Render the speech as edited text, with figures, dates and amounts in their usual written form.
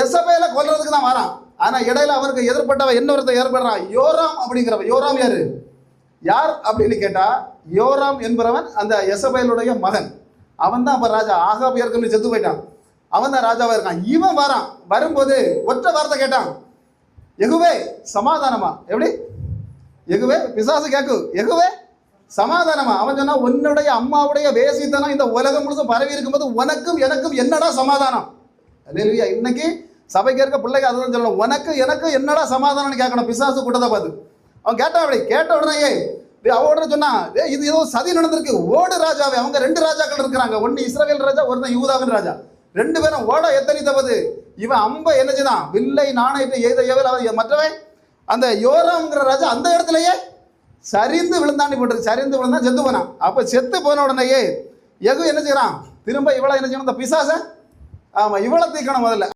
எசபேலை கொல்றதுக்கு தான் வரான். ஆனா இடையில அவருக்கு எதிர்பட்டவன் இன்னொருத்த ஏற்படுறான், யோராம் அப்படிங்கிறவன். யோராம் யார் அப்படின்னு கேட்டா, யோராம் என்பவன் அந்த எசபேலுடைய மகன். அவன் தான் அப்ப ராஜா. ஆகாப் ஏற்கனவே செத்து போயிட்டான், அவன் தான் ராஜாவா இருக்கான். இவன் வரான். வரும்போது ஒற்றை வார்த்தை கேட்டான், யெகோவே சமாதானமா. எப்படி யெகோவே? பிசாசு கேக்கு, யெகோவே சமாதானமா. அவன் சொன்னா, உன்னுடைய அம்மாவுடைய வேசித்தனம் இந்த உலகம் முழுசும் பரவி இருக்கும்போது உனக்கும் எனக்கும் என்னடா சமாதானம்? அல்லேலூயா. இன்னைக்கு சபைக்கு இருக்க பிள்ளைங்க அதுதான் சொல்லணும், உனக்கு எனக்கு என்னடா சமாதானம்னு கேட்கணும். பிசாசு கூட்டத்தை பார்த்து அவன் கேட்டான். அப்படி கேட்ட உடனே அவன் சொன்னா, இது ஏதோ சதி நடந்திருக்கு, ஓடு ராஜாவே. அவங்க 2 ராஜாக்கள் இருக்கிறாங்க, ஒன்னு இஸ்ரவேல் ராஜா, ஒருத்தன் யூதாவின் ராஜா. 2 பேரும் ஓட எத்தனித்தபோது இவன் அம்ப என்னச்சுதான் வில்லை நாணயத்தை எய்த எவல் மற்றவன் அந்த யோராம்ங்கிற ராஜா அந்த இடத்துலயே சரிந்து விழுந்தாண்டி போட்டு, சரிந்து விழுந்தான், செத்து போனான். அப்ப செத்து போன உடனேயே யெகூ என்ன செய்யறான், திரும்ப இவளை என்ன செய்யணும், இந்த பிசாச ஆமா இவளை தீக்கணும் முதல்ல.